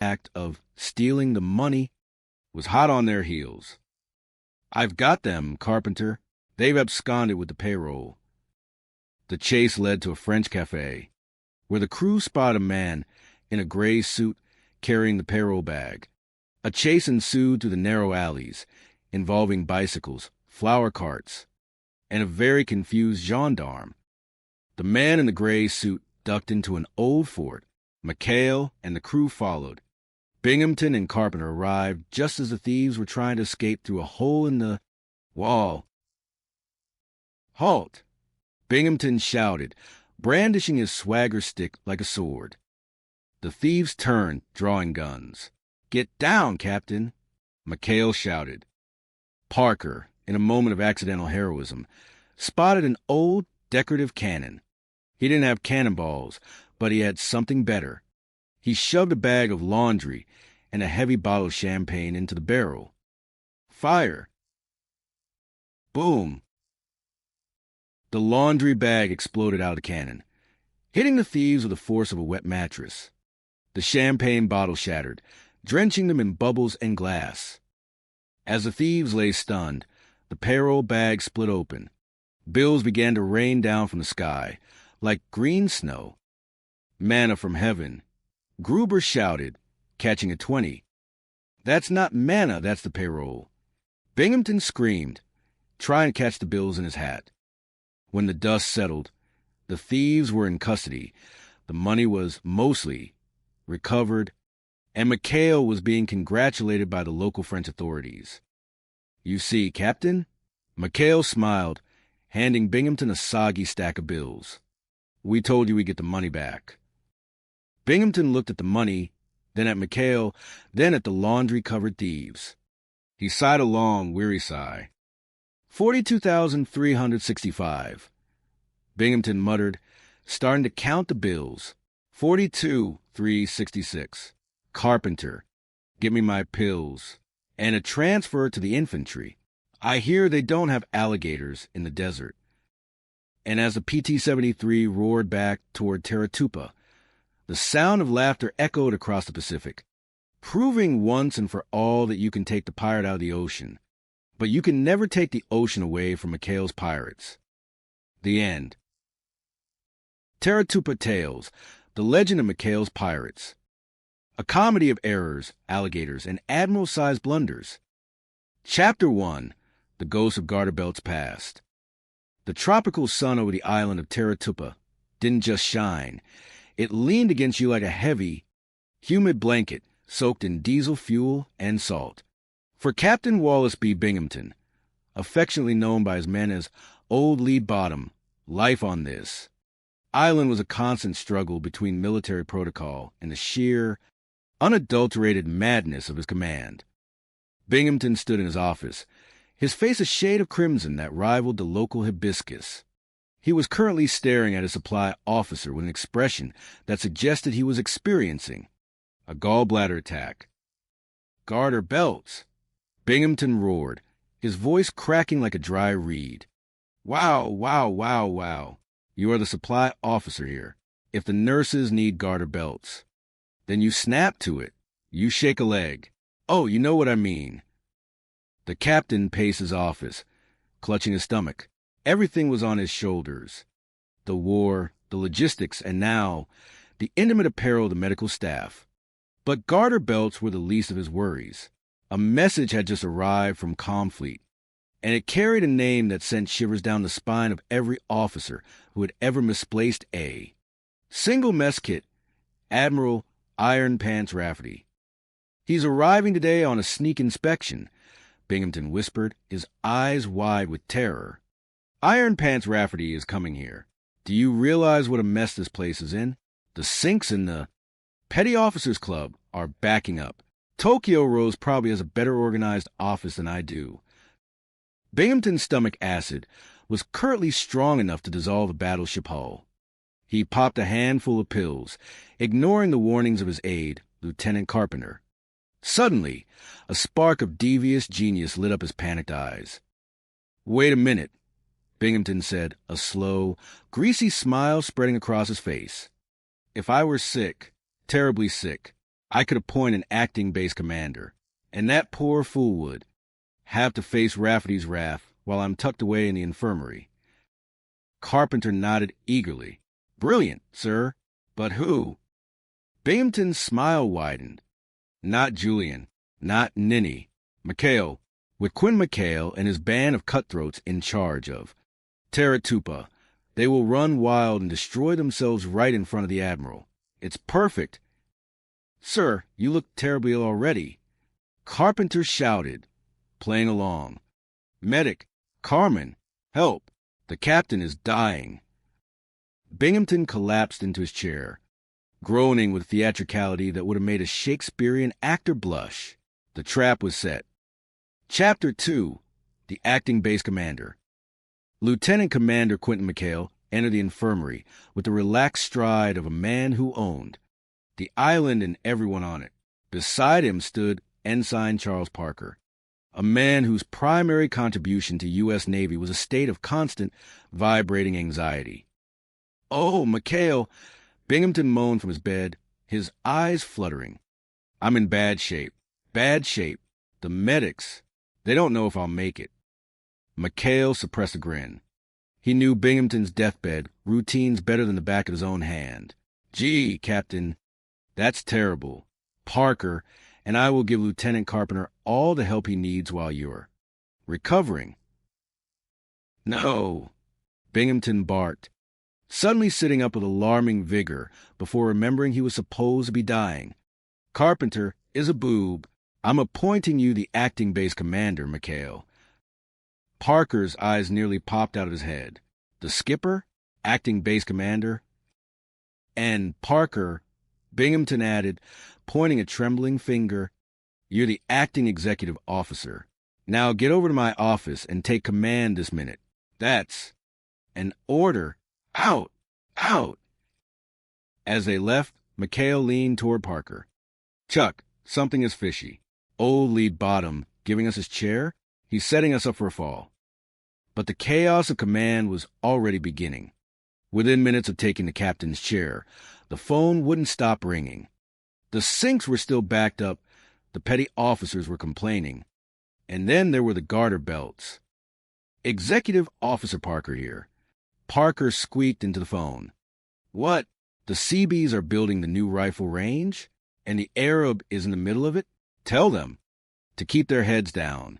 act of stealing the money was hot on their heels. "I've got them, Carpenter. They've absconded with the payroll." The chase led to a French cafe, where the crew spotted a man in a gray suit carrying the payroll bag. A chase ensued through the narrow alleys, involving bicycles, flower carts, and a very confused gendarme. The man in the gray suit ducked into an old fort. McHale and the crew followed. Binghamton and Carpenter arrived just as the thieves were trying to escape through a hole in the wall. "Halt!" Binghamton shouted, brandishing his swagger stick like a sword. The thieves turned, drawing guns. "Get down, Captain!" McHale shouted. Parker, in a moment of accidental heroism, spotted an old decorative cannon. He didn't have cannonballs, but he had something better. He shoved a bag of laundry and a heavy bottle of champagne into the barrel. "Fire!" Boom! The laundry bag exploded out of the cannon, hitting the thieves with the force of a wet mattress. The champagne bottle shattered, drenching them in bubbles and glass. As the thieves lay stunned, the payroll bag split open. Bills began to rain down from the sky, like green snow. Manna from heaven. Gruber shouted, catching a 20. "That's not manna, that's the payroll." Binghamton screamed, trying to catch the bills in his hat. When the dust settled, the thieves were in custody. The money was mostly recovered, and McHale was being congratulated by the local French authorities. "You see, Captain?" McHale smiled, handing Binghamton a soggy stack of bills. "We told you we'd get the money back." Binghamton looked at the money, then at McHale, then at the laundry-covered thieves. He sighed a long, weary sigh. 42,365. Binghamton muttered, starting to count the bills. 42,366. Carpenter, get me my pills. And a transfer to the infantry. I hear they don't have alligators in the desert. And as the PT-73 roared back toward Taratupa, the sound of laughter echoed across the Pacific, proving once and for all that you can take the pirate out of the ocean, but you can never take the ocean away from McHale's pirates. The end. Taratupa Tales, The Legend of McHale's Pirates. A comedy of errors, alligators, and admiral-sized blunders. Chapter 1, The Ghost of Garterbelt's Past. The tropical sun over the island of Taratupa didn't just shine. It leaned against you like a heavy, humid blanket soaked in diesel fuel and salt. For Captain Wallace B. Binghamton, affectionately known by his men as Old Lead Bottom, life on this island was a constant struggle between military protocol and the sheer, unadulterated madness of his command. Binghamton stood in his office, his face a shade of crimson that rivaled the local hibiscus. He was currently staring at his supply officer with an expression that suggested he was experiencing a gallbladder attack. "Garter belts!" Binghamton roared, his voice cracking like a dry reed. "Wow, wow, wow, wow. You are the supply officer here. If the nurses need garter belts, then you snap to it. You shake a leg. Oh, you know what I mean." The captain paced his office, clutching his stomach. Everything was on his shoulders. The war, the logistics, and now the intimate apparel of the medical staff. But garter belts were the least of his worries. A message had just arrived from Comfleet, and it carried a name that sent shivers down the spine of every officer who had ever misplaced a single mess kit, Admiral Iron Pants Rafferty. "He's arriving today on a sneak inspection," Binghamton whispered, his eyes wide with terror. "Iron Pants Rafferty is coming here. Do you realize what a mess this place is in? The sinks in the Petty Officers Club are backing up. Tokyo Rose probably has a better organized office than I do." Binghamton's stomach acid was currently strong enough to dissolve a battleship hull. He popped a handful of pills, ignoring the warnings of his aide, Lieutenant Carpenter. Suddenly, a spark of devious genius lit up his panicked eyes. "Wait a minute," Binghamton said, a slow, greasy smile spreading across his face. "If I were sick, terribly sick, I could appoint an acting base commander, and that poor fool would have to face Rafferty's wrath while I'm tucked away in the infirmary. Carpenter nodded eagerly. Brilliant, sir. But who? Binghamton's smile widened. Not Julian, not Ninny. McHale, with Quinn McHale and his band of cutthroats in charge of Taratupa. They will run wild and destroy themselves right in front of the Admiral. It's perfect. Sir, you look terribly ill already. Carpenter shouted, playing along. Medic, Carmen, help. The captain is dying. Binghamton collapsed into his chair, groaning with theatricality that would have made a Shakespearean actor blush. The trap was set. Chapter 2. The Acting Base Commander. Lieutenant Commander Quentin McHale entered the infirmary with the relaxed stride of a man who owned the island and everyone on it. Beside him stood Ensign Charles Parker, a man whose primary contribution to U.S. Navy was a state of constant, vibrating anxiety. Oh, McHale! Binghamton moaned from his bed, his eyes fluttering. I'm in bad shape. Bad shape. The medics, they don't know if I'll make it. McHale suppressed a grin. He knew Binghamton's deathbed routines better than the back of his own hand. Gee, Captain, that's terrible. Parker, and I will give Lieutenant Carpenter all the help he needs while you're recovering. No, Binghamton barked, suddenly sitting up with alarming vigor before remembering he was supposed to be dying. Carpenter is a boob. I'm appointing you the acting base commander, McHale. Parker's eyes nearly popped out of his head. The skipper? Acting base commander? And Parker, Binghamton added, pointing a trembling finger, you're the acting executive officer. Now get over to my office and take command this minute. That's an order. Out! Out! As they left, McHale leaned toward Parker. Chuck, something is fishy. Old Lead Bottom giving us his chair? He's setting us up for a fall. But the chaos of command was already beginning. Within minutes of taking the captain's chair, the phone wouldn't stop ringing. The sinks were still backed up, the petty officers were complaining. And then there were the garter belts. Executive Officer Parker here. Parker squeaked into the phone. What? The Seabees are building the new rifle range? And the Arab is in the middle of it? Tell them to keep their heads down.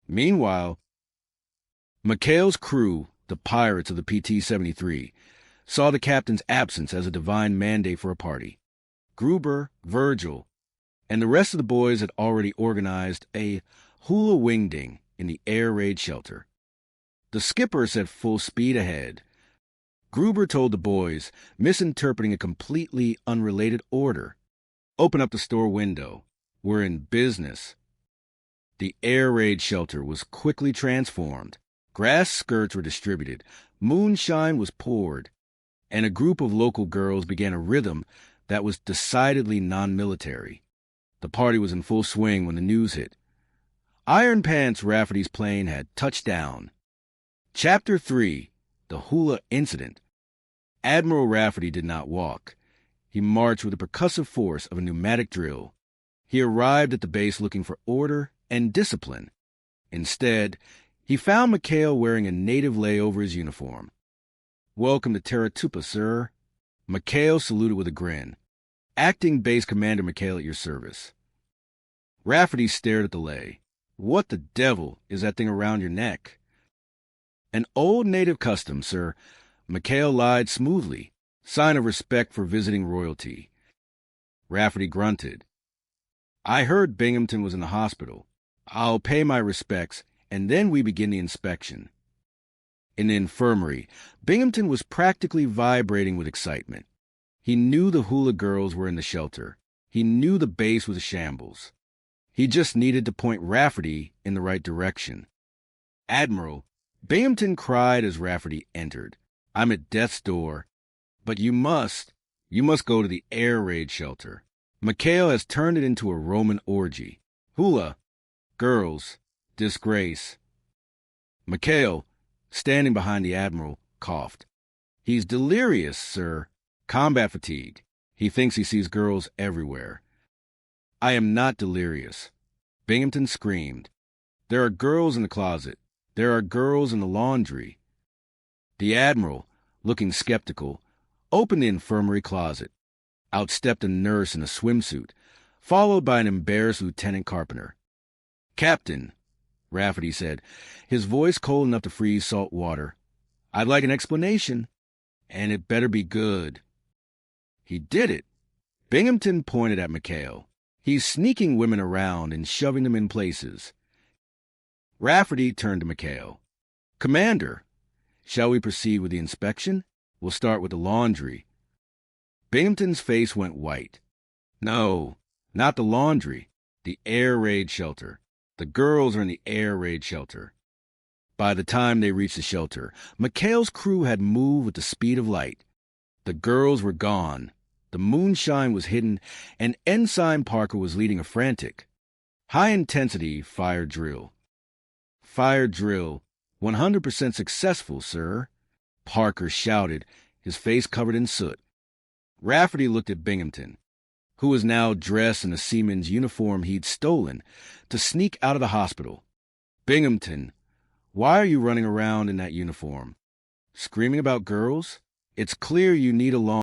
Meanwhile, McHale's crew, the pirates of the PT-73, saw the captain's absence as a divine mandate for a party. Gruber, Virgil, and the rest of the boys had already organized a hula wingding in the air raid shelter. The skipper said full speed ahead. Gruber told the boys, misinterpreting a completely unrelated order. Open up the store window. We're in business. The air raid shelter was quickly transformed. Grass skirts were distributed. Moonshine was poured. And a group of local girls began a rhythm that was decidedly non-military. The party was in full swing when the news hit. Iron Pants Rafferty's plane had touched down. Chapter 3. The Hula Incident. Admiral Rafferty did not walk. He marched with the percussive force of a pneumatic drill. He arrived at the base looking for order and discipline. Instead, he found McHale wearing a native lei over his uniform. Welcome to Taratupa, sir. McHale saluted with a grin. Acting Base Commander McHale at your service. Rafferty stared at the lei. What the devil is that thing around your neck? An old native custom, sir. McHale lied smoothly. Sign of respect for visiting royalty. Rafferty grunted. I heard Binghamton was in the hospital. I'll pay my respects, and then we begin the inspection. In the infirmary, Binghamton was practically vibrating with excitement. He knew the hula girls were in the shelter. He knew the base was a shambles. He just needed to point Rafferty in the right direction. Admiral, Binghamton cried as Rafferty entered. I'm at death's door. But you must go to the air raid shelter. McHale has turned it into a Roman orgy. Hula, girls, disgrace. McHale, standing behind the Admiral, coughed. He's delirious, sir. Combat fatigue. He thinks he sees girls everywhere. I am not delirious. Binghamton screamed. There are girls in the closet. There are girls in the laundry. The Admiral, looking skeptical, opened the infirmary closet. Out stepped a nurse in a swimsuit, followed by an embarrassed Lieutenant Carpenter. Captain, Rafferty said, his voice cold enough to freeze salt water, I'd like an explanation, and it better be good. He did it. Binghamton pointed at McHale. He's sneaking women around and shoving them in places. Rafferty turned to McHale. Commander, shall we proceed with the inspection? We'll start with the laundry. Binghamton's face went white. No, not the laundry. The air raid shelter. The girls are in the air raid shelter. By the time they reached the shelter, McHale's crew had moved with the speed of light. The girls were gone. The moonshine was hidden, and Ensign Parker was leading a frantic, high-intensity fire drill. Fire drill. 100% successful, sir, Parker shouted, his face covered in soot. Rafferty looked at Binghamton, who was now dressed in a seaman's uniform he'd stolen to sneak out of the hospital. Binghamton, why are you running around in that uniform? Screaming about girls? It's clear you need a